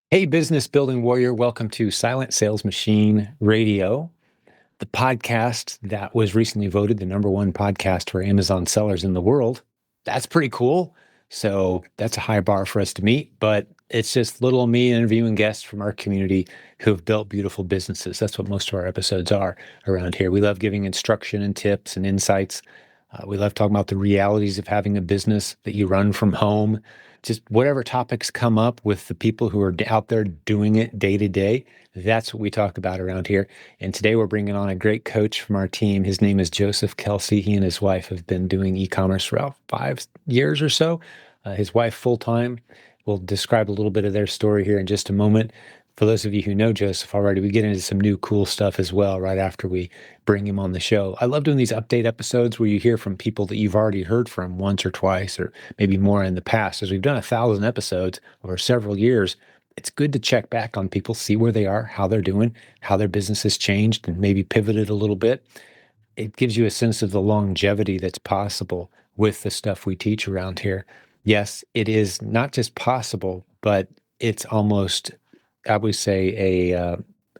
Hey, business building warrior, welcome to Silent Sales Machine Radio, the podcast that was recently voted the number one podcast for Amazon sellers in the world. That's pretty cool. So that's a high bar for us to meet, but it's just little me interviewing guests from our community who have built beautiful businesses. That's what most of our episodes are around here. We love giving instruction and tips and insights. We love talking about the realities of having a business that you run from home. Just whatever topics come up with the people who are out there doing it day to day. That's what we talk about around here. And today we're bringing on a great coach from our team. His name is Joseph Kelsey. He and his wife have been doing e-commerce for about 5 years or so. His wife full time. We'll describe a little bit of their story here in just a moment. For those of you who know Joseph already, we get into some new cool stuff as well right after we bring him on the show. I love doing these update episodes where you hear from people that you've already heard from once or twice or maybe more in the past. As we've done 1,000 episodes over several years, it's good to check back on people, see where they are, how they're doing, how their business has changed and maybe pivoted a little bit. It gives you a sense of the longevity that's possible with the stuff we teach around here. Yes, it is not just possible, but it's almost, I would say,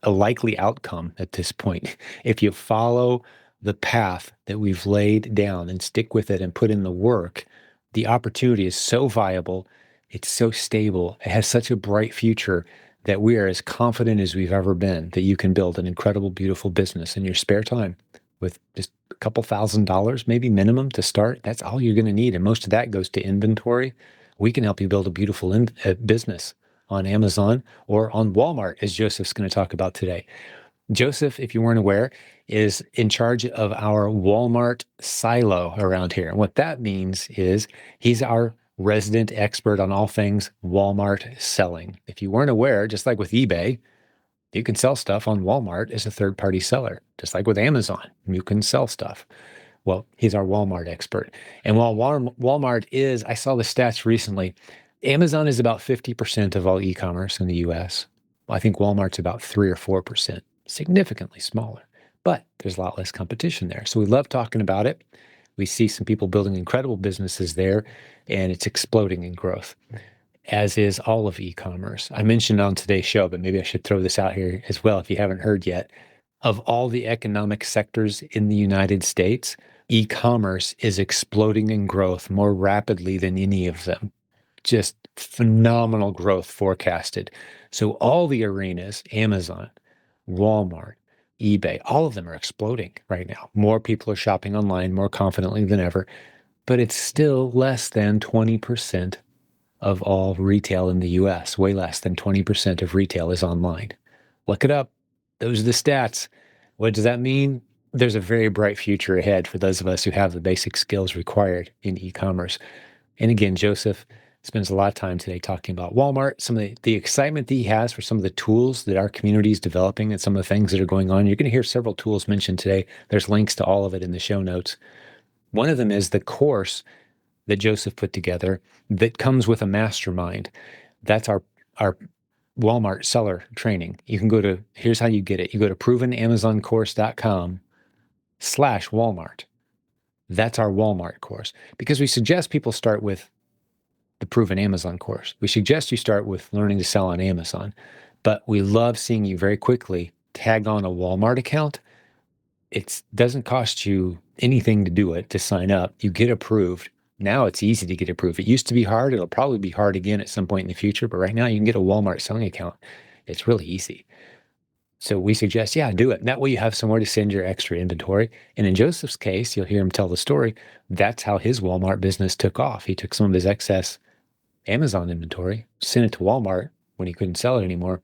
a likely outcome at this point. If you follow the path that we've laid down and stick with it and put in the work, the opportunity is so viable, it's so stable, it has such a bright future that we are as confident as we've ever been that you can build an incredible, beautiful business in your spare time with just a couple $1,000s, maybe minimum to start. That's all you're going to need. And most of that goes to inventory. We can help you build a beautiful business on Amazon or on Walmart, as Joseph's going to talk about today. Joseph, if you weren't aware, is in charge of our Walmart silo around here. And what that means is he's our resident expert on all things Walmart selling. If you weren't aware, just like with eBay, you can sell stuff on Walmart as a third-party seller, just like with Amazon. You can sell stuff. Well, he's our Walmart expert. And while Walmart is, I saw the stats recently, Amazon is about 50% of all e-commerce in the US. I think Walmart's about 3 or 4%, significantly smaller. But there's a lot less competition there. So we love talking about it. We see some people building incredible businesses there, and it's exploding in growth, as is all of e-commerce. I mentioned on today's show, but maybe I should throw this out here as well if you haven't heard yet. Of all the economic sectors in the United States, e-commerce is exploding in growth more rapidly than any of them. Just phenomenal growth forecasted. So all the arenas, Amazon, Walmart, eBay, all of them are exploding right now. More people are shopping online more confidently than ever, but it's still less than 20% of all retail in the US. Way less than 20% of retail is online. Look it up. Those are the stats. What does that mean? There's a very bright future ahead for those of us who have the basic skills required in e-commerce. And again, Joseph spends a lot of time today talking about Walmart, some of the excitement that he has for some of the tools that our community is developing and some of the things that are going on. You're going to hear several tools mentioned today. There's links to all of it in the show notes. One of them is the course that Joseph put together that comes with a mastermind. That's our Walmart seller training. You can go to, here's how you get it. You go to provenamazoncourse.com/Walmart. That's our Walmart course, because we suggest people start with the Proven Amazon course. We suggest you start with learning to sell on Amazon, but we love seeing you very quickly tag on a Walmart account. It doesn't cost you anything to do it, to sign up. You get approved. Now it's easy to get approved. It used to be hard. It'll probably be hard again at some point in the future, but right now you can get a Walmart selling account. It's really easy. So we suggest, yeah, do it. And that way you have somewhere to send your extra inventory. And in Joseph's case, you'll hear him tell the story. That's how his Walmart business took off. He took some of his excess Amazon inventory, sent it to Walmart when he couldn't sell it anymore,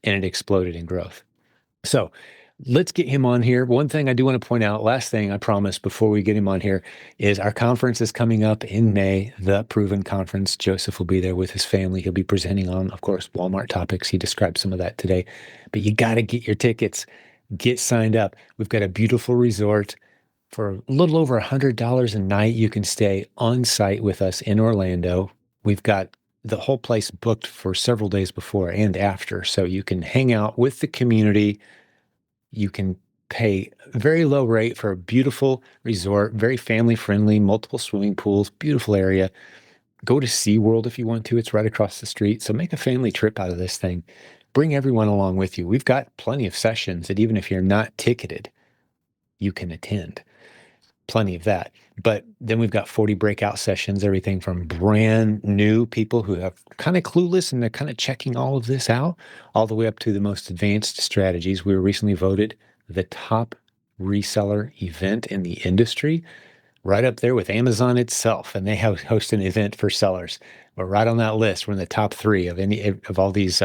and it exploded in growth. So let's get him on here. One thing I do want to point out, last thing I promise before we get him on here, is our conference is coming up in May, the Proven Conference. Joseph will be there with his family. He'll be presenting on, of course, Walmart topics. He described some of that today. But you got to get your tickets, get signed up. We've got a beautiful resort. For a little over $100 a night, you can stay on site with us in Orlando. We've got the whole place booked for several days before and after, so you can hang out with the community. You can pay very low rate for a beautiful resort, very family friendly, multiple swimming pools, beautiful area. Go to SeaWorld if you want to. It's right across the street. So make a family trip out of this thing. Bring everyone along with you. We've got plenty of sessions that even if you're not ticketed, you can attend. Plenty of that. But then we've got 40 breakout sessions, everything from brand new people who have kind of clueless and they're kind of checking all of this out, all the way up to the most advanced strategies. We were recently voted the top reseller event in the industry, right up there with Amazon itself. And they host an event for sellers. We're right on that list. We're in the top three of any of all these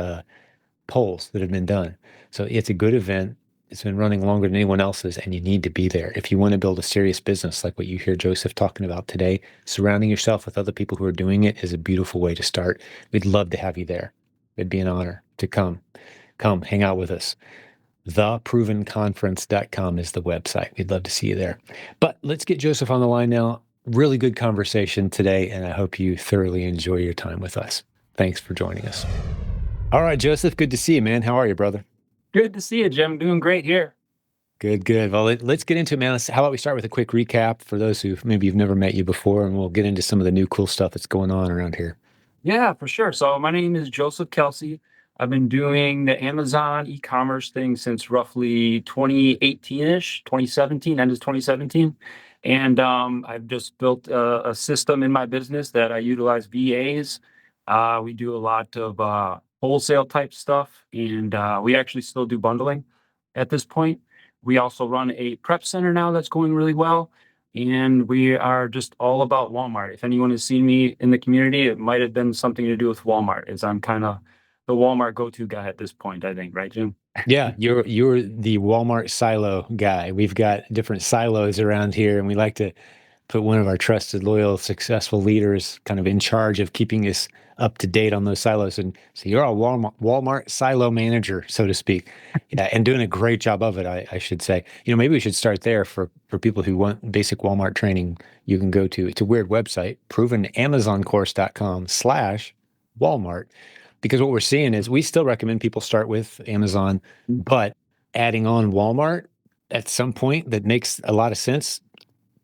polls that have been done. So it's a good event. It's been running longer than anyone else's, and you need to be there. If you want to build a serious business like what you hear Joseph talking about today, surrounding yourself with other people who are doing it is a beautiful way to start. We'd love to have you there. It'd be an honor to come. Come hang out with us. Theprovenconference.com is the website. We'd love to see you there. But let's get Joseph on the line now. Really good conversation today, and I hope you thoroughly enjoy your time with us. Thanks for joining us. All right, Joseph, good to see you, man. How are you, brother? Good to see you, Jim. Doing great here. Good, good. Well, let's get into it, man. How about we start with a quick recap for those who maybe you've never met you before, and we'll get into some of the new cool stuff that's going on around here. Yeah, for sure. So my name is Joseph Kelsey. I've been doing the Amazon e-commerce thing since roughly 2018-ish, 2017, end of 2017. And I've just built a system in my business that I utilize VAs. We do a lot of wholesale type stuff, and we actually still do bundling at this point. We also run a prep center now that's going really well. And we are just all about Walmart. If anyone has seen me in the community, it might have been something to do with Walmart, as I'm kind of the Walmart go-to guy at this point, I think, right, Jim? Yeah, you're the Walmart silo guy. We've got different silos around here, and we like to put one of our trusted, loyal, successful leaders kind of in charge of keeping us up to date on those silos. And so you're a Walmart silo manager, so to speak. Yeah, and doing a great job of it, I should say. Maybe we should start there for people who want basic Walmart training. You can go to, it's a weird website, provenamazoncourse.com/Walmart. Because what we're seeing is we still recommend people start with Amazon, but adding on Walmart at some point that makes a lot of sense.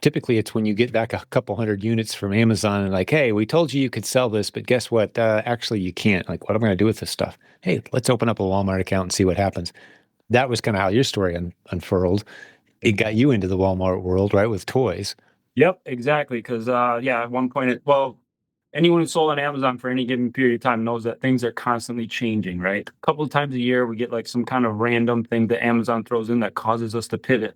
Typically, it's when you get back a couple hundred units from Amazon and like, hey, we told you you could sell this, but guess what? Actually, you can't. Like, what am I going to do with this stuff? Hey, let's open up a Walmart account and see what happens. That was kind of how your story unfurled. It got you into the Walmart world, right, with toys. Yep, exactly. Because yeah, at one point, anyone who's sold on Amazon for any given period of time knows that things are constantly changing, right? A couple of times a year, we get like some kind of random thing that Amazon throws in that causes us to pivot.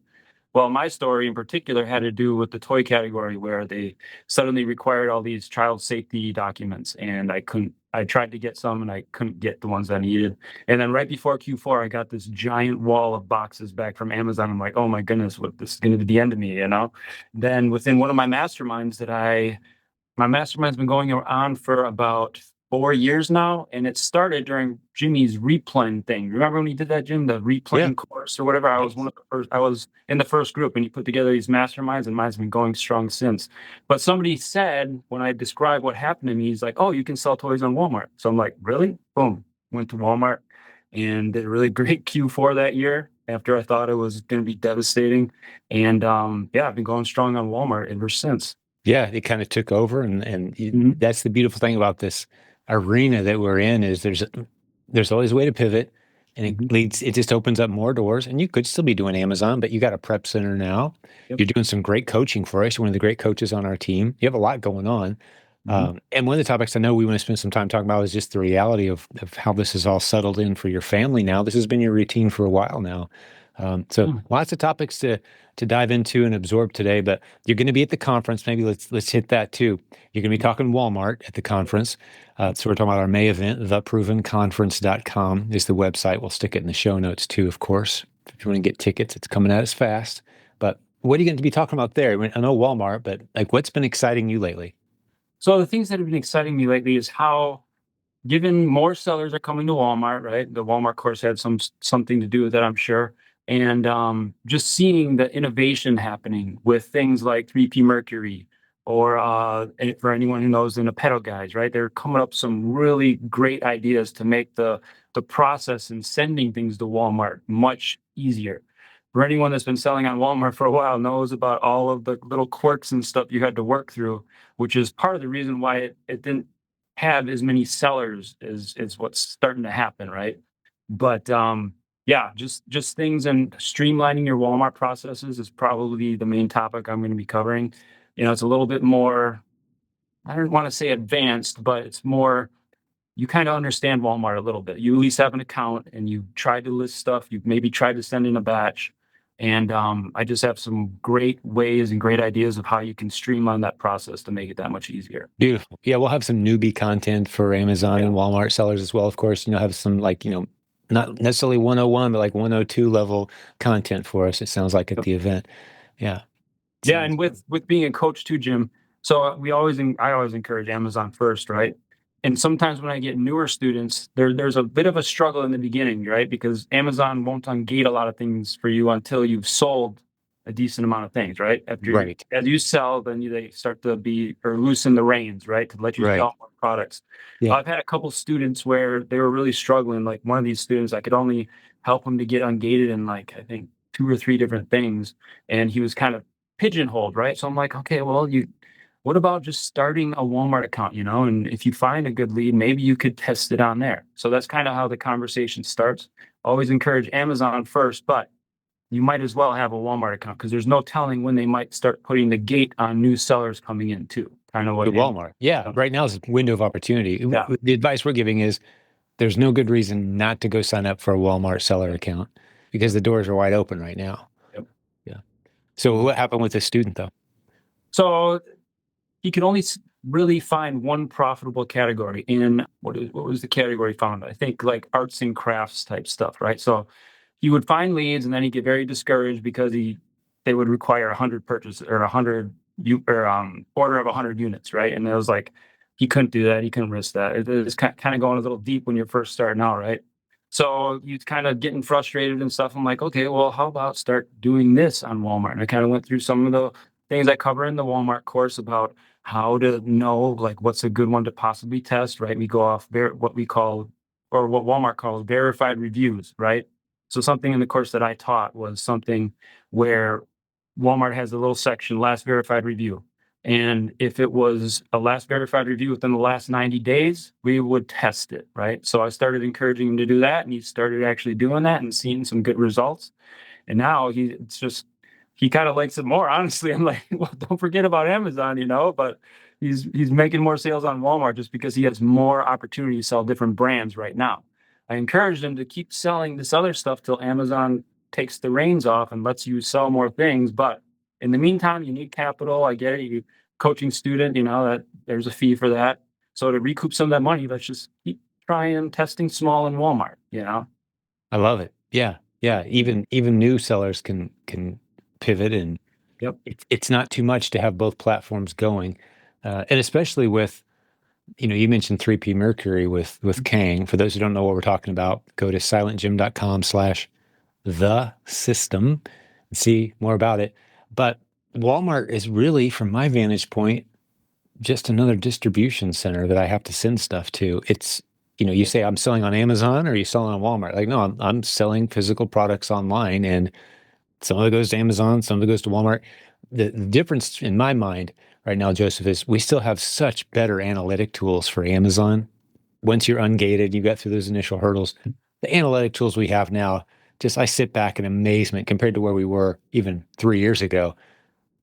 Well, my story in particular had to do with the toy category where they suddenly required all these child safety documents, and I tried to get some and I couldn't get the ones I needed. And then right before Q4, I got this giant wall of boxes back from Amazon. I'm like, oh my goodness, what this is going to be the end of me, you know? Then within one of my masterminds my mastermind's been going on for about 4 years now, and it started during Jimmy's replen thing. Remember when he did that, Jim, the replen course or whatever? I was one of the first. I was in the first group, and he put together these masterminds, and mine's been going strong since. But somebody said when I described what happened to me, he's like, "Oh, you can sell toys on Walmart." So I'm like, "Really?" Boom, went to Walmart and did a really great Q4 that year. After I thought it was going to be devastating, and yeah, I've been going strong on Walmart ever since. Yeah, it kind of took over, and Mhm. that's the beautiful thing about this arena that we're in is there's always a way to pivot, and Mhm. it just opens up more doors. And you could still be doing Amazon, but you got a prep center now. Yep. You're doing some great coaching for us. You're one of the great coaches on our team. You have a lot going on. Mhm. And one of the topics I know we want to spend some time talking about is just the reality of how this is all settled in for your family now. This has been your routine for a while now. So Mm. lots of topics to dive into and absorb today, but you're going to be at the conference. Maybe let's hit that too. You're going to be talking Walmart at the conference. So we're talking about our May event. Theprovenconference.com is the website. We'll stick it in the show notes too, of course. If you want to get tickets, it's coming at us fast. But what are you going to be talking about there? I mean, I know Walmart, but like what's been exciting you lately? So the things that have been exciting me lately is how, given more sellers are coming to Walmart, right? The Walmart course had something to do with that, I'm sure. And just seeing the innovation happening with things like 3P Mercury, or for anyone who knows, in the pedal guys, right? They're coming up some really great ideas to make the process and sending things to Walmart much easier. for anyone that's been selling on Walmart for a while knows about all of the little quirks and stuff you had to work through, which is part of the reason why it didn't have as many sellers as what's starting to happen, right? But yeah, just things and streamlining your Walmart processes is probably the main topic I'm going to be covering. It's a little bit more, I don't want to say advanced, but it's more, you kind of understand Walmart a little bit. You at least have an account and you tried to list stuff. You've maybe tried to send in a batch. And I just have some great ways and great ideas of how you can streamline that process to make it that much easier. Beautiful. Yeah, we'll have some newbie content for Amazon and Walmart sellers as well, of course. Have some like, not necessarily 101, but like 102 level content for us, it sounds like, at the event. Yeah. Yeah, and with being a coach too, Jim. So I always encourage Amazon first, right? And sometimes when I get newer students, there's a bit of a struggle in the beginning, right? Because Amazon won't ungate a lot of things for you until you've sold a decent amount of things, right? Right. As you sell, then they start to be or loosen the reins, right, to let you sell more products. Yeah. I've had a couple students where they were really struggling. Like one of these students, I could only help him to get ungated in like I think 2 or 3 different things, and he was kind of pigeonholed, right? So I'm like, okay, well, what about just starting a Walmart account, and if you find a good lead, maybe you could test it on there. So that's kind of how the conversation starts. Always encourage Amazon first, but you might as well have a Walmart account because there's no telling when they might start putting the gate on new sellers coming in too. Kind of what Walmart. Yeah. Right now is a window of opportunity. Yeah. The advice we're giving is there's no good reason not to go sign up for a Walmart seller account because the doors are wide open right now. Yep. Yeah. So what happened with this student though? So he could only really find one profitable category in what was the category found? I think like arts and crafts type stuff, right? So he would find leads and then he'd get very discouraged because they would require 100 purchases or 100 order of 100 units, right? And it was like he couldn't do that. He couldn't risk that. It was kind of going a little deep when you're first starting out, right? So you kind of getting frustrated and stuff. I'm like, okay, well, how about start doing this on Walmart? And I kind of went through some of the things I cover in the Walmart course about how to know like what's a good one to possibly test, right? We go off what we call or what Walmart calls verified reviews, right? So something in the course that I taught was something where Walmart has a little section, last verified review. And if it was a last verified review within the last 90 days, we would test it, right? So I started encouraging him to do that, and he started actually doing that and seeing some good results. And now he kind of likes it more. Honestly, I'm like, well, don't forget about Amazon, but he's making more sales on Walmart just because he has more opportunity to sell different brands right now. I encouraged him to keep selling this other stuff till Amazon takes the reins off and lets you sell more things. But in the meantime, you need capital. I get it. You coaching student, that there's a fee for that. So to recoup some of that money, let's just keep trying testing small in Walmart, I love it. Yeah. Yeah. Even new sellers can pivot and Yep. It's not too much to have both platforms going. And especially with, you mentioned 3P Mercury with Kang. For those who don't know what we're talking about, go to silentjimdotcom/the system and see more about it. But Walmart is really, from my vantage point, just another distribution center that I have to send stuff to. It's, you say I'm selling on Amazon or are you selling on Walmart? Like, no, I'm selling physical products online, and some of it goes to Amazon, some of it goes to Walmart. The difference in my mind right now, Joseph, is we still have such better analytic tools for Amazon. Once you're ungated, you got through those initial hurdles. The analytic tools we have now, I sit back in amazement compared to where we were even 3 years ago,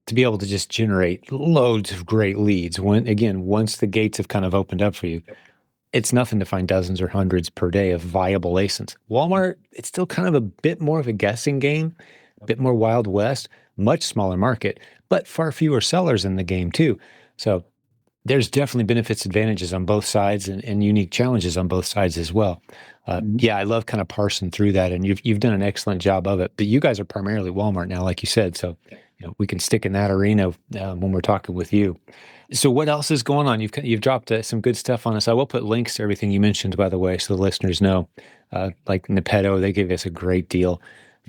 to be able to just generate loads of great leads. Once the gates have kind of opened up for you, it's nothing to find dozens or hundreds per day of viable ASINs. Walmart, it's still kind of a bit more of a guessing game, a bit more Wild West, much smaller market, but far fewer sellers in the game too. So there's definitely benefits, advantages on both sides, and unique challenges on both sides as well. Yeah, I love kind of parsing through that, and you've done an excellent job of it. But you guys are primarily Walmart now, like you said, so we can stick in that arena when we're talking with you. So what else is going on? You've dropped some good stuff on us. I will put links to everything you mentioned, by the way, so the listeners know. Like Nipeto, they gave us a great deal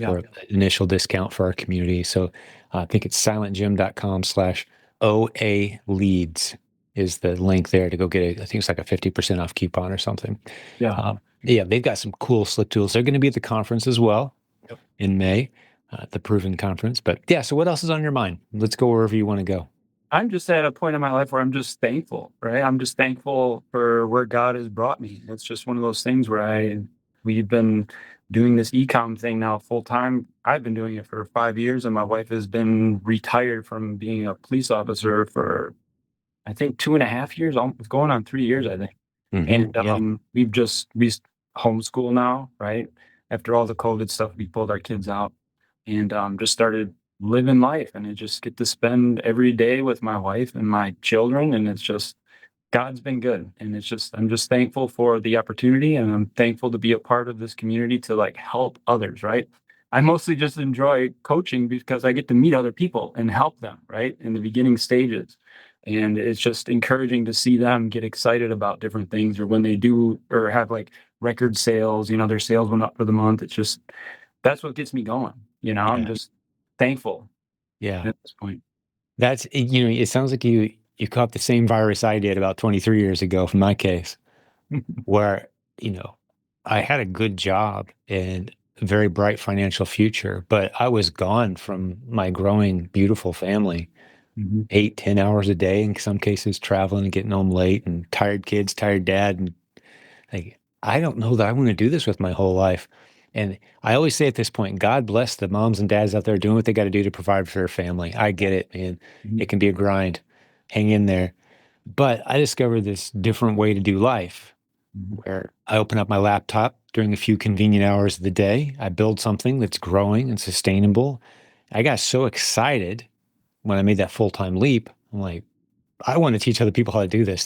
for initial discount for our community. So I think it's silentjim.com/OA leads is the link there to go get I think it's like a 50% off coupon or something. Yeah. Yeah, they've got some cool slip tools. They're going to be at the conference as well in May. the Proven Conference. But yeah, so what else is on your mind? Let's go wherever you want to go. I'm just at a point in my life where I'm just thankful, right? I'm just thankful for where God has brought me. It's just one of those things where we've been doing this ecom thing now full time. I've been doing it for 5 years, and my wife has been retired from being a police officer for I think 2.5 years, almost going on 3 years, I think. And Yeah. we homeschool now, right? After all the COVID stuff, we pulled our kids out and just started living life, and I just get to spend every day with my wife and my children, and it's just God's been good, and it's just I'm just thankful for the opportunity, and I'm thankful to be a part of this community to like help others, right? I mostly just enjoy coaching because I get to meet other people and help them, right? In the beginning stages. And it's just encouraging to see them get excited about different things or when they do or have like record sales, their sales went up for the month. It's just that's what gets me going. I'm Yeah. just thankful Yeah. at this point. It sounds like you caught the same virus I did about 23 years ago from my case, where, you know, I had a good job and a very bright financial future, but I was gone from my growing, beautiful family, Mhm. 8, 10 hours a day, in some cases traveling and getting home late and tired kids, tired dad. And like, I don't know that I want to do this with my whole life. And I always say at this point, God bless the moms and dads out there doing what they got to do to provide for their family. I get it, man. Mhm. It can be a grind. Hang in there. But I discovered this different way to do life Mhm. where I open up my laptop during a few convenient hours of the day. I build something that's growing and sustainable. I got so excited when I made that full time leap. I'm like, I want to teach other people how to do this.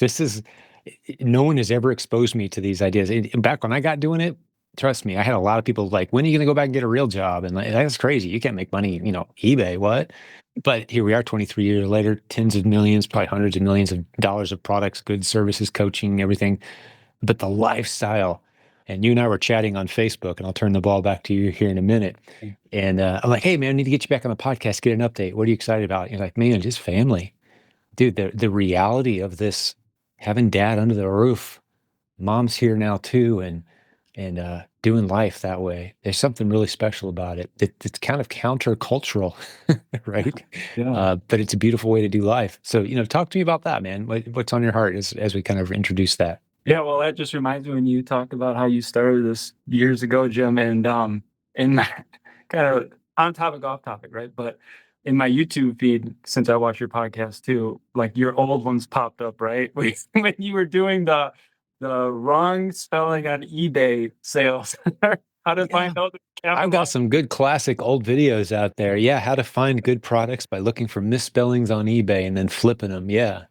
No one has ever exposed me to these ideas. Back when I got doing it, trust me, I had a lot of people like, when are you going to go back and get a real job? And like, that's crazy. You can't make money, eBay, what? But here we are 23 years later, tens of millions, probably hundreds of millions of dollars of products, goods, services, coaching, everything. But the lifestyle, and you and I were chatting on Facebook, and I'll turn the ball back to you here in a minute. And I'm like, hey, man, I need to get you back on the podcast, get an update. What are you excited about? You're like, man, just family. Dude, the reality of this, having dad under the roof, mom's here now too, and doing life that way. There's something really special about it. It's kind of countercultural, right? Yeah. But it's a beautiful way to do life. So, talk to me about that, man. What's on your heart as we kind of introduce that? Yeah, well, that just reminds me when you talk about how you started this years ago, Jim, and kind of on topic, off topic, right? But in my YouTube feed, since I watch your podcast too, like your old ones popped up, right? When you were doing the wrong spelling on eBay sales, how to Yeah. find out the I've got capitalized. some good classic old videos out there. Yeah, how to find good products by looking for misspellings on eBay and then flipping them. Yeah.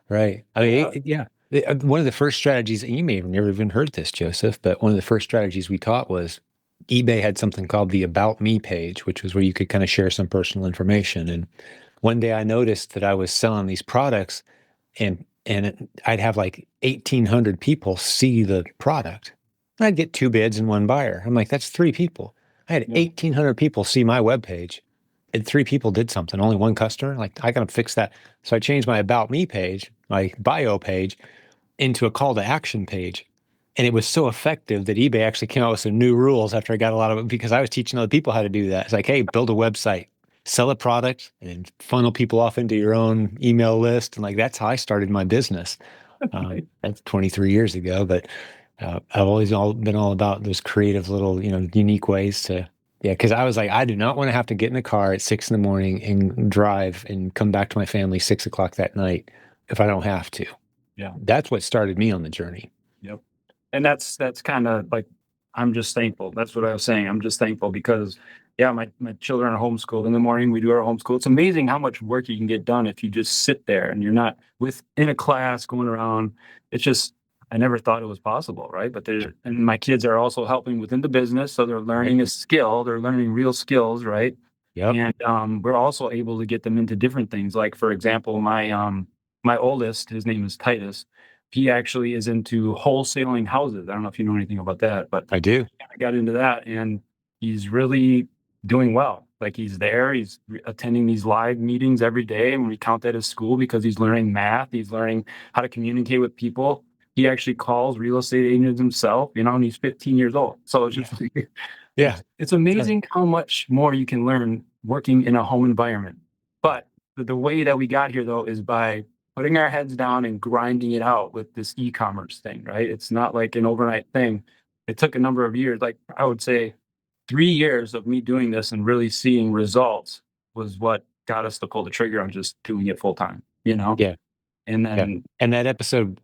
Right. I mean, Yeah, yeah. One of the first strategies, and you may have never even heard this, Joseph, but one of the first strategies we taught was eBay had something called the About Me page, which was where you could kind of share some personal information. And one day I noticed that I was selling these products and I'd have like 1,800 people see the product. I'd get two bids and one buyer. I'm like, that's three people. I had yeah, 1,800 people see my webpage and three people did something, only one customer. Like, I got to fix that. So I changed my About Me page, my bio page, into a call to action page. And it was so effective that eBay actually came out with some new rules after I got a lot of it because I was teaching other people how to do that. It's like, hey, build a website, sell a product, and funnel people off into your own email list. And like, that's how I started my business. That's 23 years ago, but I've always been all about those creative little, unique ways to, yeah, because I was like, I do not want to have to get in a car at 6 in the morning and drive and come back to my family 6 o'clock that night if I don't have to. yeah. That's what started me on the journey. Yep. And that's kind of like I'm just thankful. That's what I was saying. I'm just thankful because yeah, my children are homeschooled. In the morning we do our homeschool. It's amazing how much work you can get done if you just sit there and you're not within a class going around. It's just I never thought it was possible, right? But Yeah. they're and my kids are also helping within the business, so they're Right. learning a skill. They're learning real skills, right? Yep. And we're also able to get them into different things. Like for example, my oldest, his name is Titus. He actually is into wholesaling houses. I don't know if you know anything about that, but I do. I got into that, and he's really doing well. Like he's there, he's attending these live meetings every day, and we count that as school because he's learning math. He's learning how to communicate with people. He actually calls real estate agents himself, and he's 15 years old. So it's just Yeah. It's amazing how much more you can learn working in a home environment. But the way that we got here though is by putting our heads down and grinding it out with this e-commerce thing, right? It's not like an overnight thing. It took a number of years, like I would say 3 years of me doing this and really seeing results was what got us to pull the trigger on just doing it full time, you know? Yeah. And Yeah. then And that episode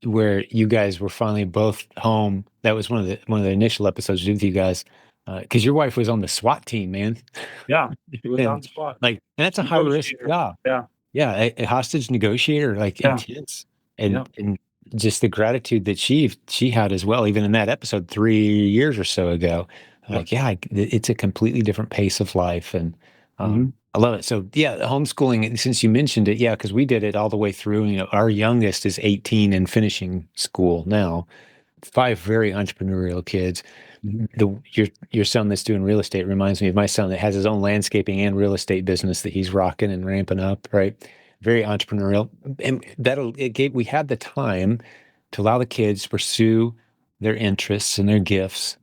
where you guys were finally both home, that was one of the initial episodes with you guys, because your wife was on the SWAT team, man. yeah, it was on And the spot. like, and that's a high risk Negotiator. job. Yeah, Yeah, a hostage negotiator, like yeah, intense, yeah, and just the gratitude that she had as well, even in that episode 3 years or so ago. yeah. Like, yeah, it's a completely different pace of life, and Mhm, I love it. So, yeah, the homeschooling. Since you mentioned it, yeah, because we did it all the way through. Our youngest is 18 and finishing school now. Five very entrepreneurial kids. mhm. Your son that's doing real estate reminds me of my son that has his own landscaping and real estate business that he's rocking and ramping up, right? Very entrepreneurial. And we had the time to allow the kids to pursue their interests and their gifts.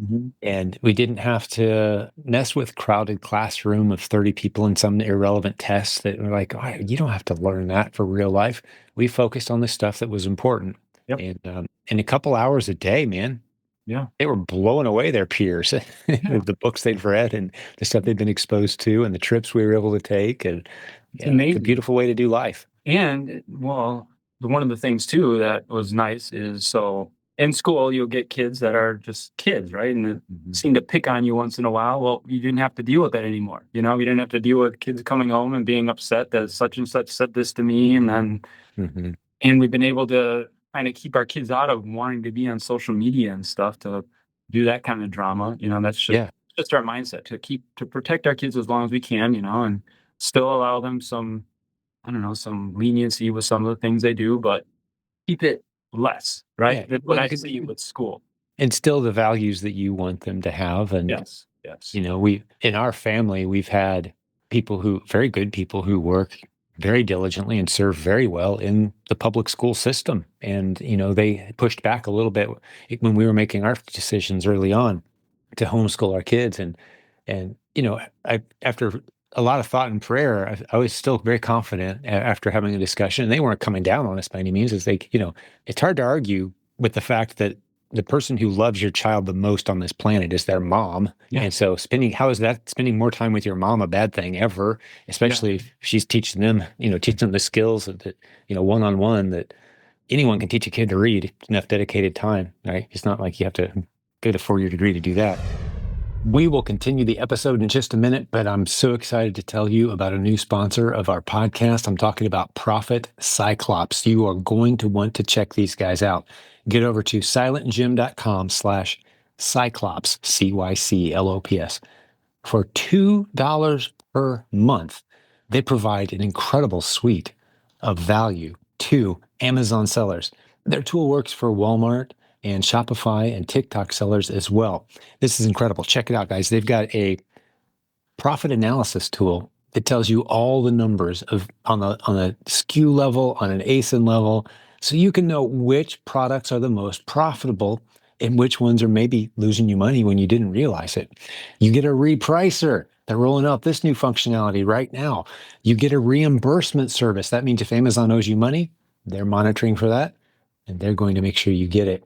Mhm. And we didn't have to mess with crowded classroom of 30 people and some irrelevant tests that were like, oh, you don't have to learn that for real life. We focused on the stuff that was important. Yep. And in a couple hours a day, man, Yeah. they were blowing away their peers Yeah. with the books they'd read and the stuff they'd been exposed to and the trips we were able to take. And It's yeah, it's a amazing. beautiful way to do life. And well, one of the things too that was nice is so in school you'll get kids that are just kids, right? And that Mhm. seem to pick on you once in a while. Well, you didn't have to deal with that anymore. You know, you didn't have to deal with kids coming home and being upset that such and such said this to me, Mhm. and we've been able to kind of keep our kids out of wanting to be on social media and stuff to do that kind of drama. You know, that's Yeah. just our mindset to protect our kids as long as we can. You know, and still allow them some I don't know, some leniency with some of the things they do, but keep it less, right? Yeah. Than what Well, I see with school. instill the values that you want them to have. And, Yes, yes. we, in our family, we've had very good people who work very diligently and serve very well in the public school system. And, they pushed back a little bit when we were making our decisions early on to homeschool our kids. And I after a lot of thought and prayer, I was still very confident after having a discussion. And they weren't coming down on us by any means. It's hard to argue with the fact that the person who loves your child the most on this planet is their mom. Yeah, And so how is that spending more time with your mom a bad thing ever, yeah, especially if she's teaching them the skills that, one-on-one that anyone can teach a kid to read. Enough dedicated time, right? It's not like you have to get a 4-year degree to do that. We will continue the episode in just a minute, but I'm so excited to tell you about a new sponsor of our podcast. I'm talking about Profit Cyclops. You are going to want to check these guys out. Get over to silentjim.com/cyclops, Cyclops. For $2 per month, they provide an incredible suite of value to Amazon sellers. Their tool works for Walmart and Shopify and TikTok sellers as well. This is incredible. Check it out, guys. They've got a profit analysis tool that tells you all the numbers on a SKU level, on an ASIN level, so you can know which products are the most profitable and which ones are maybe losing you money when you didn't realize it. You get a repricer. They're rolling out this new functionality right now. You get a reimbursement service. That means if Amazon owes you money, they're monitoring for that, and they're going to make sure you get it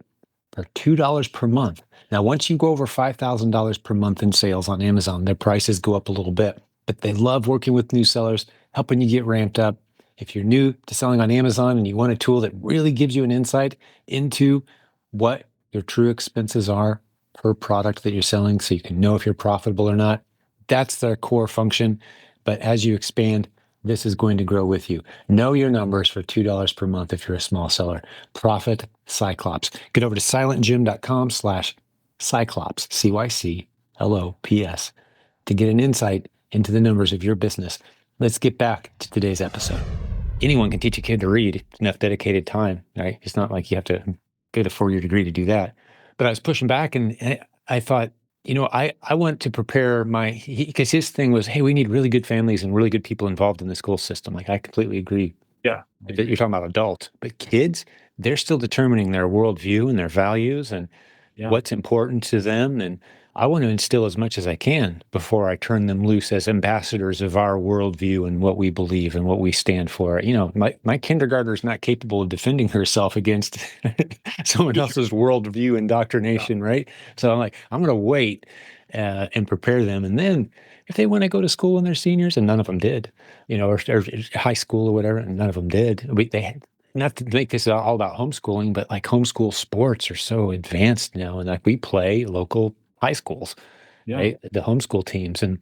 for $2 per month. Now, once you go over $5,000 per month in sales on Amazon, their prices go up a little bit, but they love working with new sellers, helping you get ramped up. If you're new to selling on Amazon and you want a tool that really gives you an insight into what your true expenses are per product that you're selling so you can know if you're profitable or not, that's their core function. But as you expand, this is going to grow with you. Know your numbers for $2 per month if you're a small seller. Profit Cyclops. Get over to silentjim.com/Cyclops, Cyclops, to get an insight into the numbers of your business. Let's get back to today's episode. Anyone can teach a kid to read, enough dedicated time, right? It's not like you have to get a 4-year degree to do that. But I was pushing back and I thought, I want to prepare because his thing was, hey, we need really good families and really good people involved in the school system. Like, I completely agree yeah. I that agree. you're talking about adults, but kids, they're still determining their worldview and their values and Yeah. what's important to them. And I want to instill as much as I can before I turn them loose as ambassadors of our worldview and what we believe and what we stand for. You know, my kindergartner is not capable of defending herself against someone For sure. else's worldview Yeah. indoctrination, right? So I'm like, I'm going to wait and prepare them. And then if they want to go to school when they're seniors, and none of them did, you know, or high school or whatever, and none of them did, they not to make this all about homeschooling, but like homeschool sports are so advanced now. And like we play local high schools, Yeah. right? The homeschool teams and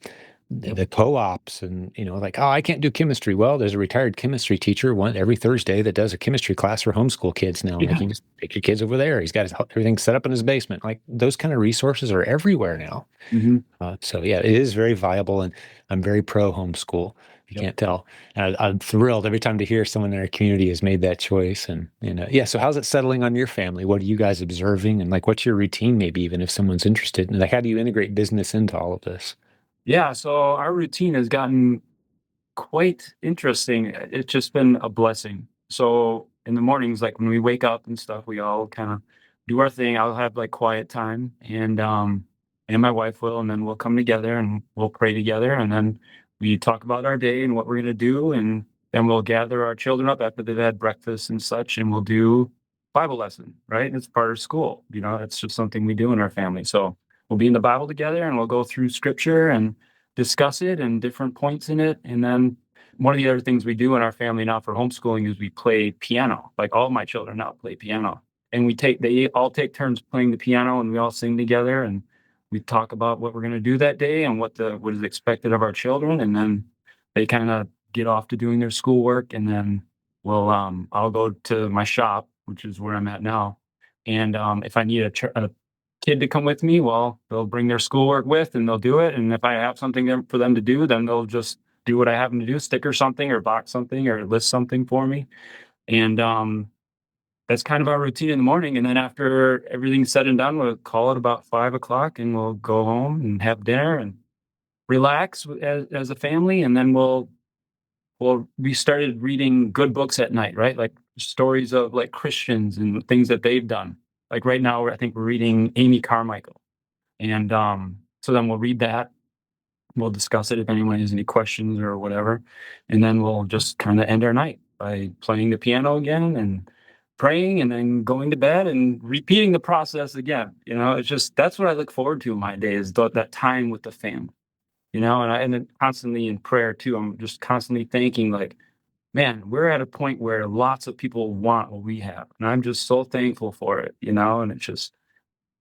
Yep. the co-ops and, you know, like, oh, I can't do chemistry. Well, there's a retired chemistry teacher one every Thursday that does a chemistry class for homeschool kids now. Like Yeah. you just take your kids over there. He's got everything set up in his basement. Like those kind of resources are everywhere now. Hmm. So yeah, it is very viable, and I'm very pro homeschool. You Yep. can't tell. And I'm thrilled every time to hear someone in our community has made that choice. And yeah. So how's it settling on your family? What are you guys observing? And like, what's your routine? Maybe even if someone's interested, and like, how do you integrate business into all of this? Yeah. So our routine has gotten quite interesting. It's just been a blessing. So in the mornings, like when we wake up and stuff, we all kind of do our thing. I'll have like quiet time and my wife will, and then we'll come together and we'll pray together, and then we talk about our day and what we're gonna do, and then we'll gather our children up after they've had breakfast and such, and we'll do Bible lesson, right? It's part of school, you know, it's just something we do in our family. So we'll be in the Bible together and we'll go through scripture and discuss it and different points in it. And then one of the other things we do in our family now for homeschooling is we play piano. Like all my children now play piano. And they all take turns playing the piano and we all sing together and we talk about what we're going to do that day and what is expected of our children. And then they kind of get off to doing their schoolwork. And then I'll go to my shop, which is where I'm at now. And if I need a kid to come with me, well, they'll bring their schoolwork with and they'll do it. And if I have something for them to do, then they'll just do what I have them to do, sticker something or box something or list something for me. And that's kind of our routine in the morning. And then after everything's said and done, we'll call it about 5 o'clock and we'll go home and have dinner and relax as a family. And then we started reading good books at night, right? Like stories of like Christians and things that they've done. Like right now, I think we're reading Amy Carmichael. And so then we'll read that. We'll discuss it if anyone has any questions or whatever. And then we'll just kind of end our night by playing the piano again and praying and then going to bed and repeating the process again. You know, it's just that's what I look forward to in my day is that time with the family, you know, and then constantly in prayer too. I'm just constantly thinking like, man, we're at a point where lots of people want what we have. And I'm just so thankful for it, you know, and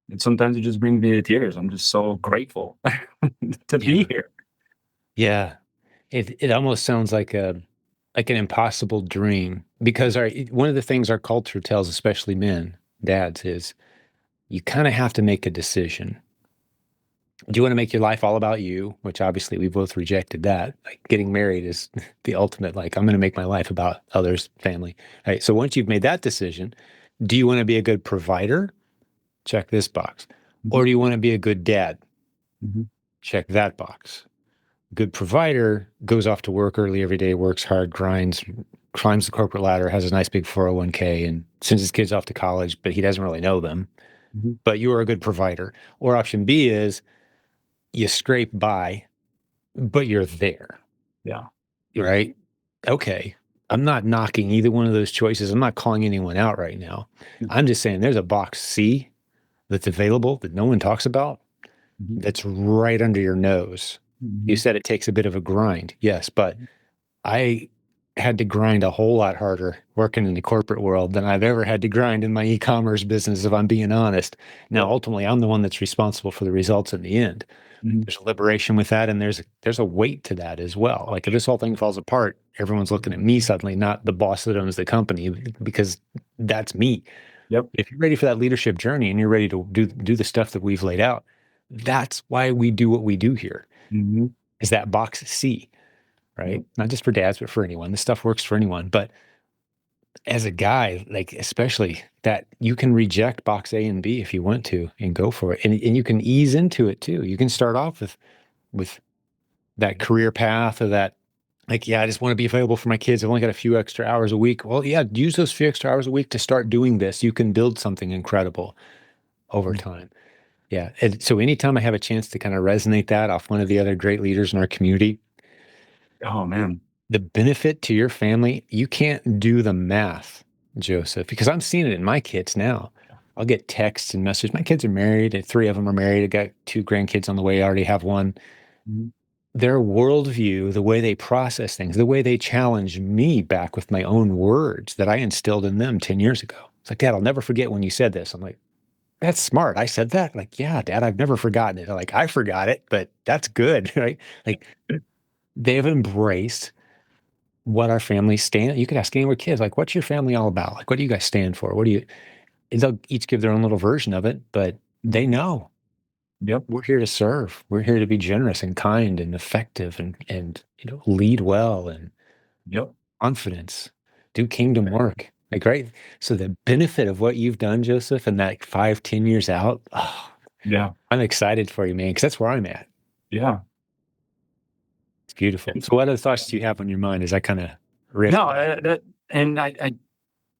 and sometimes it just brings me to tears. I'm just so grateful to be Yeah. here. Yeah. It almost sounds like an impossible dream because one of the things our culture tells, especially men, dads, is you kind of have to make a decision. Do you want to make your life all about you? Which obviously we both rejected that. Like getting married is the ultimate, like, I'm going to make my life about others, family. Right. So once you've made that decision, do you want to be a good provider? Check this box. Mhm, Or do you want to be a good dad? mhm. Check that box. Good provider goes off to work early every day, works hard, grinds, climbs the corporate ladder, has a nice big 401k, and sends his kids off to college, but he doesn't really know them. Mhm. But you are a good provider. Or option B is you scrape by, but you're there, Yeah. Yep. right? Okay. I'm not knocking either one of those choices. I'm not calling anyone out right now. Yeah. I'm just saying there's a box C that's available that no one talks about Mhm. that's right under your nose. You Mhm. said it takes a bit of a grind. Yes, but I had to grind a whole lot harder working in the corporate world than I've ever had to grind in my e-commerce business, if I'm being honest. Now, Yep. ultimately, I'm the one that's responsible for the results in the end. Mhm. There's a liberation with that, and there's a weight to that as well. Oh, Like if this whole thing falls apart, everyone's looking at me suddenly, not the boss that owns the company, because that's me. yep. If you're ready for that leadership journey and you're ready to do the stuff that we've laid out, that's why we do what we do here. Mhm. Is that box C, right? Yep. Not just for dads, but for anyone. This stuff works for anyone. But as a guy, like especially that you can reject box A and B if you want to and go for it. And you can ease into it too. You can start off with that career path or that like, yeah, I just want to be available for my kids. I've only got a few extra hours a week. Well, yeah, use those few extra hours a week to start doing this. You can build something incredible over Mhm. time. Yeah. And so anytime I have a chance to kind of resonate that off one of the other great leaders in our community, Oh man. the benefit to your family, you can't do the math, Joseph, because I'm seeing it in my kids now. I'll get texts and messages. My kids are married, and three of them are married. I got two grandkids on the way. I already have one. Mhm. Their worldview, the way they process things, the way they challenge me back with my own words that I instilled in them 10 years ago. It's like, Dad, I'll never forget when you said this. I'm like, that's smart. I said that. Like, yeah, Dad, I've never forgotten it. Like, I forgot it, but that's good, right? Like, they've embraced what our families stand. You could ask any of our kids, like, what's your family all about? Like, what do you guys stand for? What do you, and they'll each give their own little version of it, but they know Yep. we're here to serve. We're here to be generous and kind and effective and lead well and Yep. confidence, do kingdom work. Like, right. So the benefit of what you've done, Joseph, and that 5, 10 years out, oh, Yeah. I'm excited for you, man, because that's where I'm at. Yeah. It's beautiful. So what other thoughts do you have on your mind as I kind of riff No, back? that and I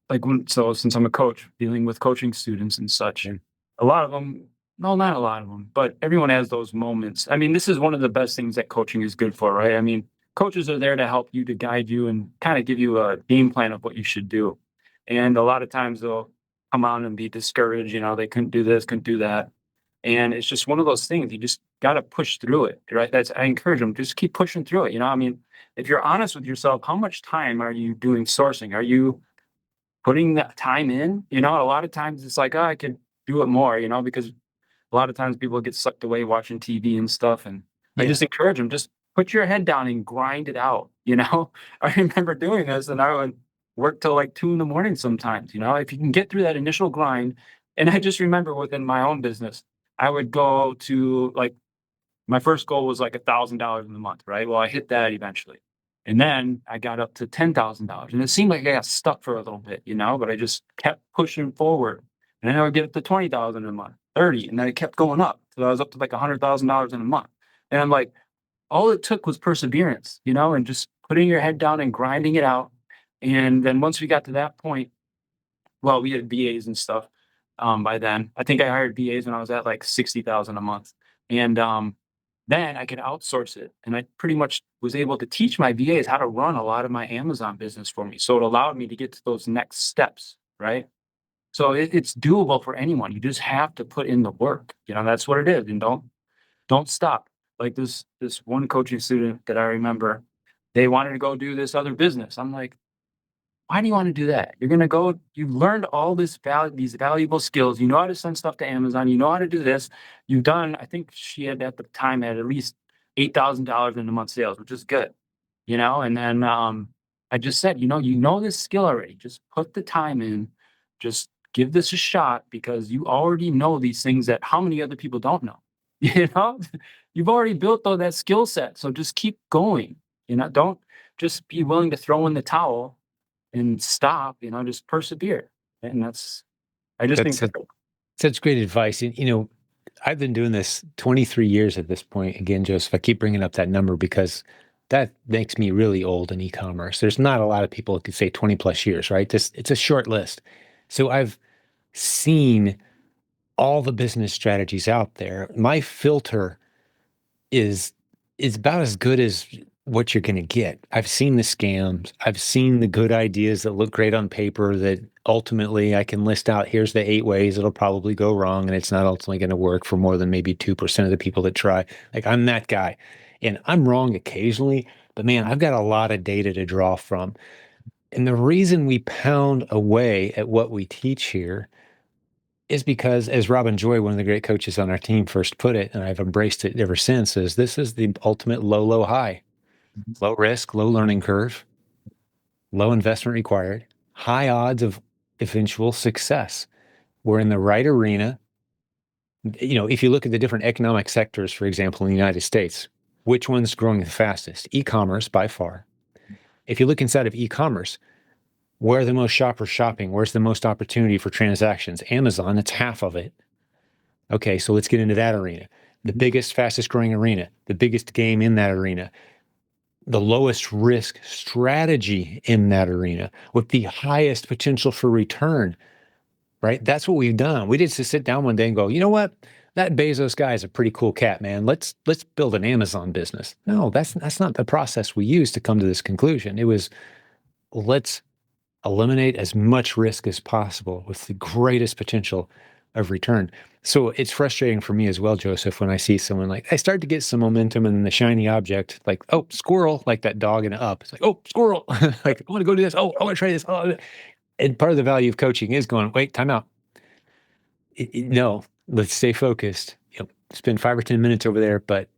like when so since I'm a coach dealing with coaching students and such, Yeah. a lot of them, no, not a lot of them, but everyone has those moments. I mean, this is one of the best things that coaching is good for, right? I mean, coaches are there to help you, to guide you, and kind of give you a game plan of what you should do. And a lot of times they'll come on and be discouraged, they couldn't do this, couldn't do that. And it's just one of those things. You just got to push through it, right? I encourage them, just keep pushing through it. I mean, if you're honest with yourself, how much time are you doing sourcing? Are you putting that time in? A lot of times it's like, oh, I could do it more, because a lot of times people get sucked away watching TV and stuff. And I Yeah. just encourage them, just put your head down and grind it out. I remember doing this and I would work till like 2 in the morning sometimes, if you can get through that initial grind. And I just remember within my own business, I would go to like my first goal was like $1,000 in a month, right? Well, I hit that eventually. And then I got up to $10,000. And it seemed like I got stuck for a little bit, but I just kept pushing forward. And then I would get up to 20,000 a month, 30, and then it kept going up. So I was up to like $100,000 in a month. And I'm like, all it took was perseverance, and just putting your head down and grinding it out. And then once we got to that point, well, we had VAs and stuff by then. I think I hired VAs when I was at like 60,000 a month. And then I could outsource it. And I pretty much was able to teach my VAs how to run a lot of my Amazon business for me. So it allowed me to get to those next steps, right? So it's doable for anyone. You just have to put in the work. That's what it is. And don't stop. Like this one coaching student that I remember, they wanted to go do this other business. I'm like, why do you want to do that? You're gonna go. You've learned all these valuable skills. You know how to send stuff to Amazon. You know how to do this. You've done. I think she had at the time had at least $8,000 in a month sales, which is good. And then I just said, you know this skill already. Just put the time in. Just give this a shot because you already know these things that how many other people don't know. You know, you've already built though that skill set. So just keep going. Don't just be willing to throw in the towel and stop, just persevere. And I just That's think, such great advice. And, I've been doing this 23 years at this point. Again, Joseph, I keep bringing up that number because that makes me really old in e-commerce. There's not a lot of people who could say 20 plus years, right? It's a short list. So I've seen all the business strategies out there. My filter is about as good as what you're going to get. I've seen the scams. I've seen the good ideas that look great on paper that ultimately I can list out, here's the 8 ways it'll probably go wrong, and it's not ultimately going to work for more than maybe 2% of the people that try. Like, I'm that guy. And I'm wrong occasionally, but man, I've got a lot of data to draw from. And the reason we pound away at what we teach here is because, as Robin Joy, one of the great coaches on our team, first put it, and I've embraced it ever since, is this is the ultimate low, low, high. Low risk, low learning curve, low investment required, high odds of eventual success. We're in the right arena. If you look at the different economic sectors, for example, in the United States, which one's growing the fastest? E-commerce by far. If you look inside of e-commerce, where are the most shoppers shopping? Where's the most opportunity for transactions? Amazon, it's half of it. Okay, so let's get into that arena. The biggest, fastest growing arena, the biggest game in that arena, the lowest risk strategy in that arena with the highest potential for return, right? That's what we've done. We did just sit down one day and go, you know what? that Bezos guy is a pretty cool cat, man. Let's build an Amazon business. No, that's not the process we used to come to this conclusion. It was, let's eliminate as much risk as possible with the greatest potential of return. So it's frustrating for me as well, Joseph, when I see someone like, I start to get some momentum and then the shiny object, like, oh, squirrel, like that dog in it up. It's like, oh, squirrel. Like, I want to go do this. Oh, I want to try this. Oh. And part of the value of coaching is going, wait, time out. No, let's stay focused. Spend 5 or 10 minutes over there, but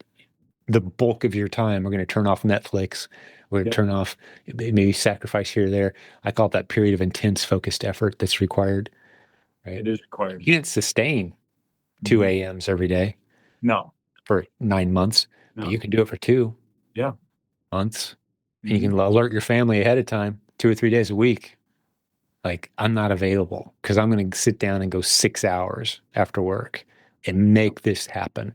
the bulk of your time, we're going to turn off Netflix. We're going to turn off, maybe sacrifice here or there. I call it that period of intense focused effort that's required. Right? It is required. You can't sustain 2 a.m.s every day. No. For 9 months, but you can do it for 2 months. And you can alert your family ahead of time, 2 or 3 days a week. Like, I'm not available because I'm going to sit down and go 6 hours after work and make this happen.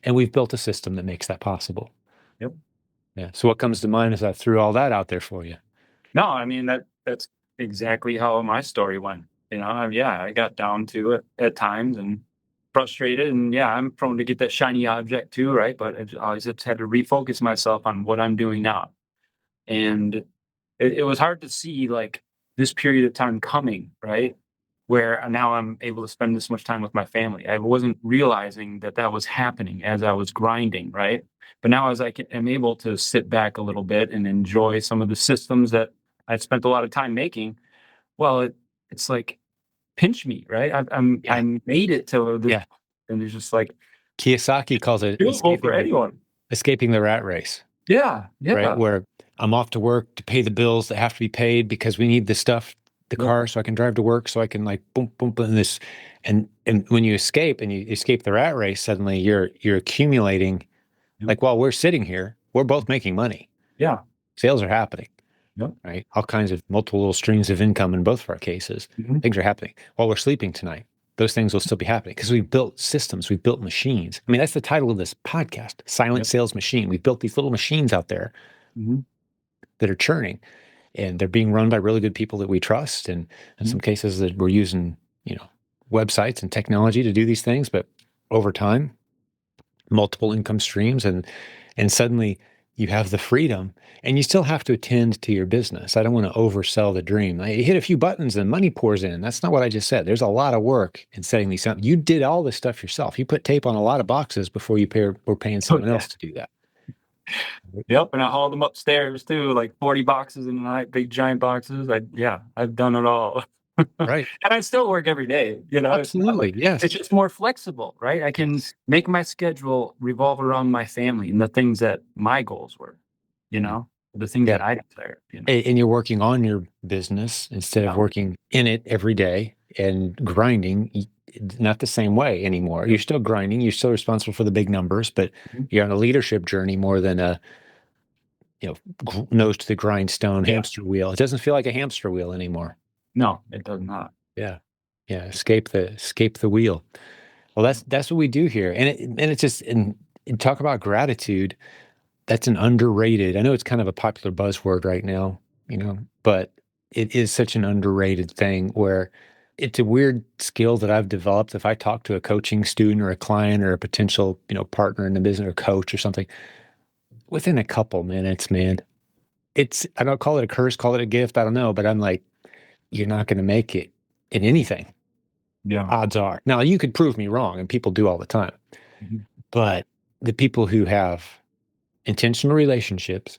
And we've built a system that makes that possible. Yep. Yeah. So what comes to mind as I threw all that out there for you? No, I mean, that's exactly how my story went. I got down to it at times and frustrated, and I'm prone to get that shiny object too, right? But I always just had to refocus myself on what I'm doing now. And it was hard to see like this period of time coming, right? Where now I'm able to spend this much time with my family. I wasn't realizing that was happening as I was grinding, right? But now as am able to sit back a little bit and enjoy some of the systems that I spent a lot of time making, well, it's like pinch me, right? I made it to this, and it's just like Kiyosaki calls it escaping the rat race. Yeah. Right, where I'm off to work to pay the bills that have to be paid because we need the stuff, the car, so I can drive to work, so I can like boom, boom, boom, this, and when you escape the rat race, suddenly you're accumulating. Like while we're sitting here, we're both making money. Yeah, sales are happening. Right, all kinds of multiple little streams of income in both of our cases. Things are happening while we're sleeping tonight. Those things will still be happening because we've built systems, we've built machines. I mean, that's the title of this podcast, Silent Sales Machine. We've built these little machines out there that are churning, and they're being run by really good people that we trust. And in some cases that we're using, websites and technology to do these things, but over time, multiple income streams, and suddenly you have the freedom, and you still have to attend to your business. I don't want to oversell the dream. I hit a few buttons and money pours in. That's not what I just said. There's a lot of work in setting these up. You did all this stuff yourself. You put tape on a lot of boxes before you were paying someone else to do that. Yep, and I hauled them upstairs too, like 40 boxes in the night, big giant boxes. I've done it all. Right. And I still work every day, Absolutely, yes. It's just more flexible, right? I can make my schedule revolve around my family and the things that my goals were, the things that I desire. And you're working on your business instead of working in it every day and grinding. Not the same way anymore. You're still grinding. You're still responsible for the big numbers, but you're on a leadership journey more than a, nose to the grindstone hamster wheel. It doesn't feel like a hamster wheel anymore. No, it does not. Yeah. Escape the wheel. Well, that's what we do here, and it's just, and talk about gratitude. That's an underrated. I know it's kind of a popular buzzword right now, but it is such an underrated thing where it's a weird skill that I've developed. If I talk to a coaching student or a client or a potential, partner in the business or coach or something, within a couple minutes, man, I don't call it a curse, call it a gift. I don't know, but I'm like, you're not going to make it in anything. Yeah. Odds are. Now, you could prove me wrong, and people do all the time. But the people who have intentional relationships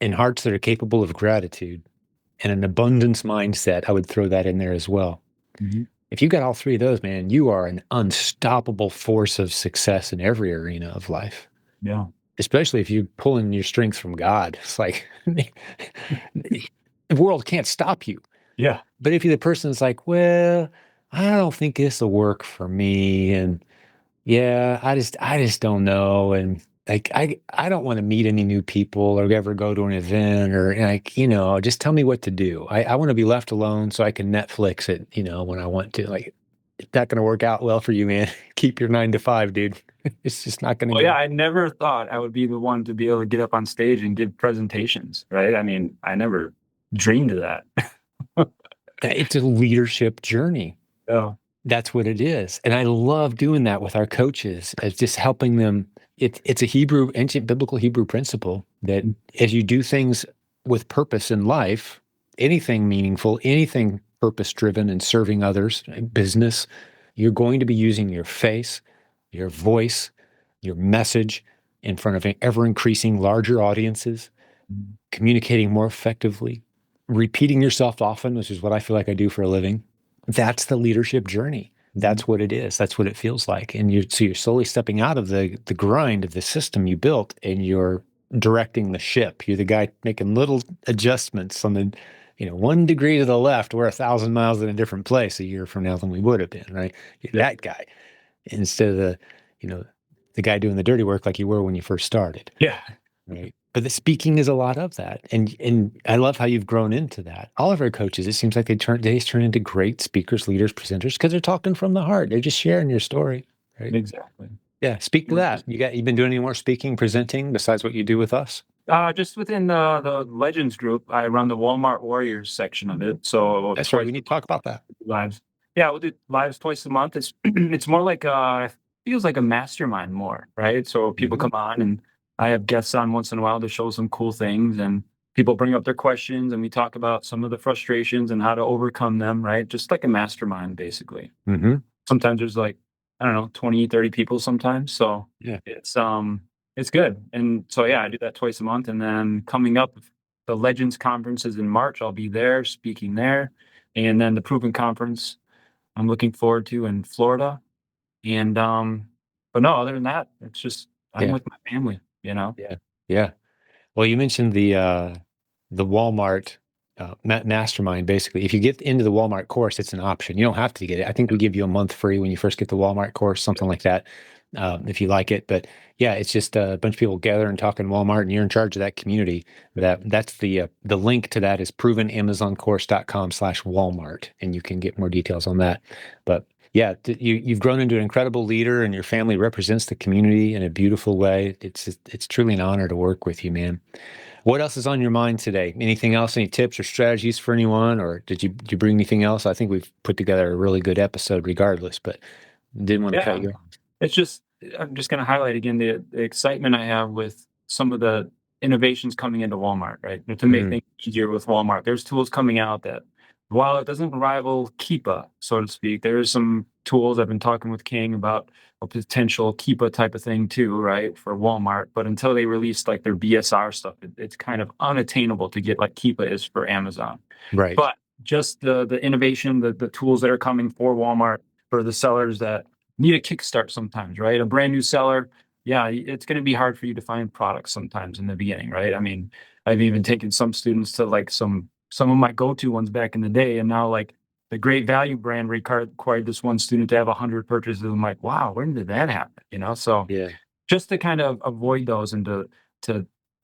and hearts that are capable of gratitude and an abundance mindset, I would throw that in there as well. If you got all three of those, man, you are an unstoppable force of success in every arena of life. Yeah. Especially if you're pulling your strength from God. It's like the world can't stop you. Yeah. But if you're the person that's like, well, I don't think this will work for me, and I just don't know, and like I don't want to meet any new people or ever go to an event, or like, just tell me what to do. I want to be left alone so I can Netflix it, when I want to. Like, it's not going to work out well for you, man. Keep your 9 to 5, dude. It's just not going to. Well, yeah, I never thought I would be the one to be able to get up on stage and give presentations, right? I mean, I never dreamed of that. It's a leadership journey. Oh. That's what it is. And I love doing that with our coaches, as just helping them. It's a Hebrew, ancient biblical Hebrew principle that as you do things with purpose in life, anything meaningful, anything purpose driven and serving others, business, you're going to be using your face, your voice, your message in front of ever increasing larger audiences, communicating more effectively, repeating yourself often, which is what I feel like I do for a living. That's the leadership journey. That's what it is. That's what it feels like. And you're slowly stepping out of the grind of the system you built, and you're directing the ship. You're the guy making little adjustments on the, 1 degree to the left. We're 1,000 miles in a different place a year from now than we would have been, right? You're Yeah. that guy instead of you know, the guy doing the dirty work like you were when you first started. Yeah. Right. But the speaking is a lot of that. And I love how you've grown into that. All of our coaches, it seems like they turn into great speakers, leaders, presenters, because they're talking from the heart. They're just sharing your story. Right. Exactly. Yeah. Speak to We're that. just You've been doing any more speaking, presenting besides what you do with us? just within the Legends group, I run the Walmart Warriors section of it. So That's right. twice We need to talk about that. lives. Yeah, we'll do lives twice a month. It's it's more like feels like a mastermind more, right? So people Mhm. come on and I have guests on once in a while to show some cool things, and people bring up their questions and we talk about some of the frustrations and how to overcome them, right? Just like a mastermind basically. Mhm. Sometimes there's like, I don't know, 20, 30 people sometimes. So Yeah. it's good. And so yeah, I do that twice a month. And then coming up, the Legends conference is in March. I'll be there speaking there. And then the Proven Conference I'm looking forward to in Florida. And but no, other than that, it's just I'm Yeah. with my family, you know? Yeah. Yeah. Well, you mentioned the Walmart mastermind. Basically, if you get into the Walmart course, it's an option. You don't have to get it. I think we give you a month free when you first get the Walmart course, something like that, if you like it. But yeah, it's just a bunch of people gather and talk in Walmart, and you're in charge of that community. That's the link to that is provenamazoncourse.com/Walmart, and you can get more details on that. But yeah, you've grown into an incredible leader, and your family represents the community in a beautiful way. It's truly an honor to work with you, man. What else is on your mind today? Anything else? Any tips or strategies for anyone? Or did you bring anything else? I think we've put together a really good episode regardless, but didn't want to cut Yeah. you off. It's just I'm just gonna highlight again the excitement I have with some of the innovations coming into Walmart, right? To make Mm, things easier with Walmart. There's tools coming out that while it doesn't rival Keepa, so to speak, there's some tools I've been talking with King about a potential Keepa type of thing too, right? For Walmart. But until they release like their BSR stuff, it's kind of unattainable to get like Keepa is for Amazon. right. But just the innovation, the tools that are coming for Walmart for the sellers that need a kickstart sometimes, right? A brand new seller, yeah, it's going to be hard for you to find products sometimes in the beginning, right? I mean, I've even taken some students to like some of my go-to ones back in the day, and now like the Great Value brand required this one student to have 100 purchases. I'm like, wow, when did that happen? You know, so Yeah. just to kind of avoid those and to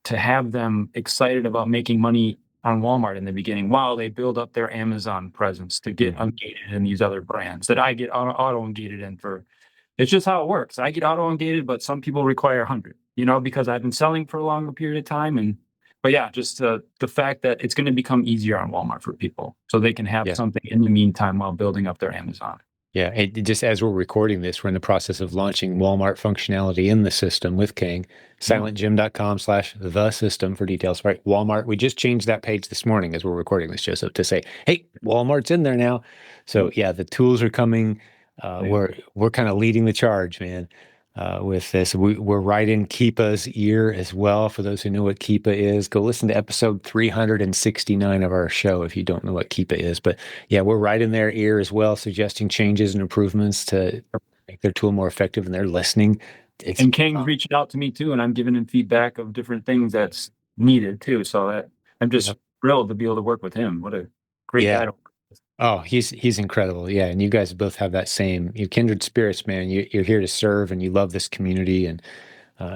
to have them excited about making money on Walmart in the beginning while they build up their Amazon presence to get Mhm. ungated in these other brands that I get auto ungated in for. It's just how it works. I get auto ungated, but some people require 100, you know, because I've been selling for a longer period of time. And, but yeah, just the fact that it's going to become easier on Walmart for people so they can have Yeah. something in the meantime while building up their Amazon. Yeah, and just as we're recording this, we're in the process of launching Walmart functionality in the system with King. Yeah. silentjimdotcom/the system for details. Right, Walmart. We just changed that page this morning as we're recording this, Joseph, to say, "Hey, Walmart's in there now." So Yep. yeah, the tools are coming. They are. We're kind of leading the charge, man. With this, we're right in Keepa's ear as well. For those who know what Keepa is, go listen to episode 369 of our show if you don't know what Keepa is. But yeah, we're right in their ear as well, suggesting changes and improvements to make their tool more effective, and they're listening. It's And King's reaching out to me too, and I'm giving him feedback of different things that's needed too. So that I'm just Yep. thrilled to be able to work with him. What a great guy Yeah. to work with. Oh, he's incredible. Yeah, and you guys both have that same you kindred spirits, man. You're here to serve, and you love this community, and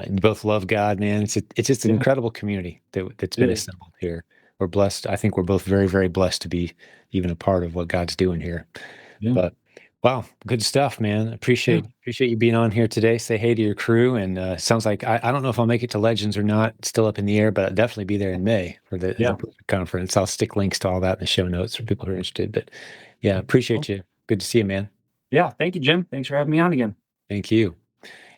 you both love God, man. It's just an Yeah, incredible community that's it been is. assembled here. We're blessed. I think we're both very, very blessed to be even a part of what God's doing here. Yeah, But wow, good stuff, man. yeah, Appreciate you being on here today. Say hey to your crew, and sounds like I don't know if I'll make it to Legends or not. It's still up in the air, but I'll definitely be there in May for the yeah. conference. I'll stick links to all that in the show notes for people who are interested. But yeah, Cool. appreciate you. Good to see you, man. Yeah. Thank you, Jim. Thanks for having me on again. Thank you.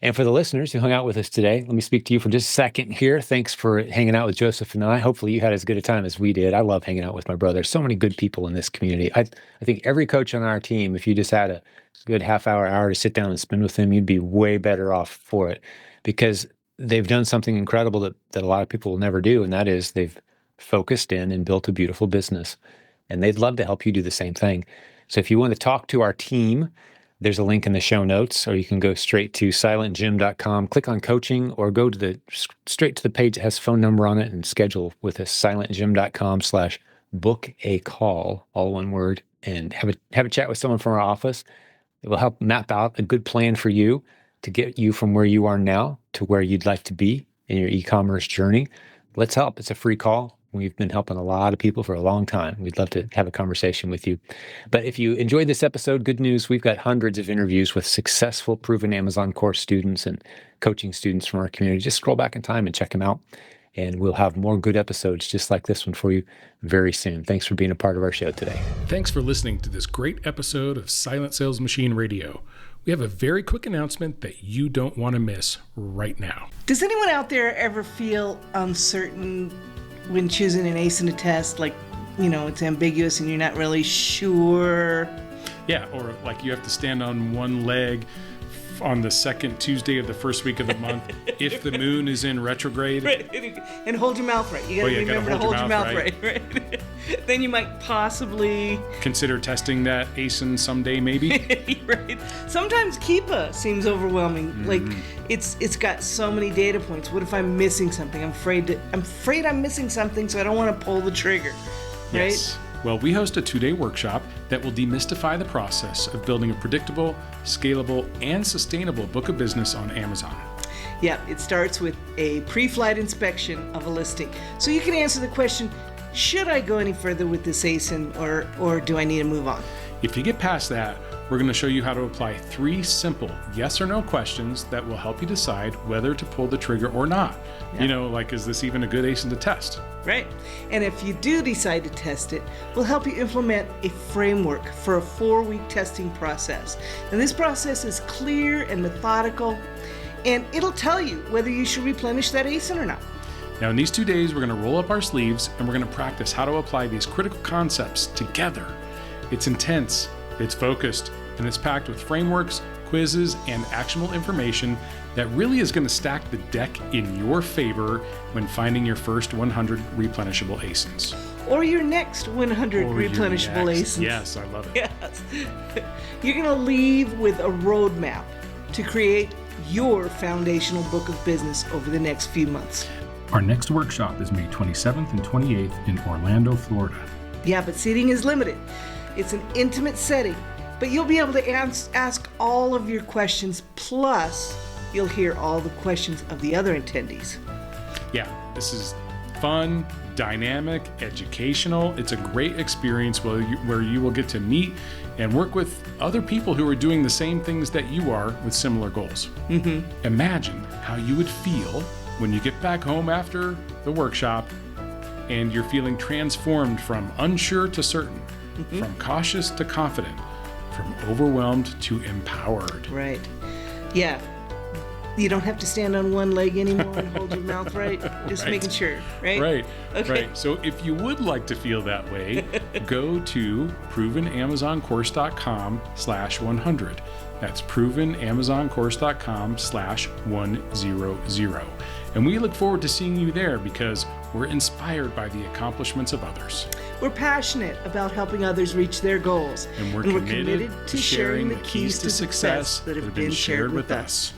And for the listeners who hung out with us today, let me speak to you for just a second here. Thanks for hanging out with Joseph and I. Hopefully you had as good a time as we did. I love hanging out with my brother. So many good people in this community. I think every coach on our team, if you just had a good half hour to sit down and spend with them, you'd be way better off for it, because they've done something incredible that a lot of people will never do. And that is they've focused in and built a beautiful business. And they'd love to help you do the same thing. So if you want to talk to our team, there's a link in the show notes, or you can go straight to silentjimdotcom, click on coaching, or go to straight to the page that has phone number on it and schedule with us, silentjim.com/book a call, all one word, and have a chat with someone from our office. It will help map out a good plan for you to get you from where you are now to where you'd like to be in your e-commerce journey. Let's help. It's a free call. We've been helping a lot of people for a long time. We'd love to have a conversation with you. But if you enjoyed this episode, good news, we've got hundreds of interviews with successful, proven Amazon course students and coaching students from our community. Just scroll back in time and check them out. And we'll have more good episodes just like this one for you very soon. Thanks for being a part of our show today. Thanks for listening to this great episode of Silent Sales Machine Radio. We have a very quick announcement that you don't want to miss right now. Does anyone out there ever feel uncertain when choosing an ACE in a test? Like, it's ambiguous and you're not really sure. Yeah, or like you have to stand on one leg on the second Tuesday of the first week of the month if the moon is in retrograde. Right. And hold your mouth right. You gotta remember to hold your mouth right. Then you might possibly consider testing that ASIN someday, maybe. Right. Sometimes Keepa seems overwhelming. Mm-hmm. Like it's got so many data points. What if I'm missing something? I'm afraid I'm missing something, so I don't want to pull the trigger. Right? Yes. Well, we host a 2-day workshop that will demystify the process of building a predictable, scalable, and sustainable book of business on Amazon. Yeah, it starts with a pre-flight inspection of a listing. So you can answer the question, should I go any further with this ASIN or do I need to move on? If you get past that, we're going to show you how to apply 3 simple yes or no questions that will help you decide whether to pull the trigger or not. Yeah. Like, is this even a good ASIN to test? Right. And if you do decide to test it, we'll help you implement a framework for a 4-week testing process. And this process is clear and methodical, and it'll tell you whether you should replenish that ASIN or not. Now, in these 2 days, we're going to roll up our sleeves and we're going to practice how to apply these critical concepts together. It's intense, it's focused, and it's packed with frameworks, quizzes, and actionable information that really is going to stack the deck in your favor when finding your first 100 replenishable ASINs. Or your next 100 replenishable ASINs. Yes, I love it. Yes. You're going to leave with a roadmap to create your foundational book of business over the next few months. Our next workshop is May 27th and 28th in Orlando, Florida. Yeah, but seating is limited. It's an intimate setting, but you'll be able to ask all of your questions, plus you'll hear all the questions of the other attendees. Yeah, this is fun, dynamic, educational. It's a great experience where you will get to meet and work with other people who are doing the same things that you are with similar goals. Mm-hmm. Imagine how you would feel when you get back home after the workshop and you're feeling transformed from unsure to certain, from cautious to confident, from overwhelmed to empowered. Right. Yeah. You don't have to stand on one leg anymore and hold your mouth right. Just right. Making sure, right? Right. Okay. Right. So if you would like to feel that way, go to provenamazoncourse.com/100. That's provenamazoncourse.com/100. And we look forward to seeing you there because we're inspired by the accomplishments of others. We're passionate about helping others reach their goals. And we're committed to sharing the keys to success that have been shared with us.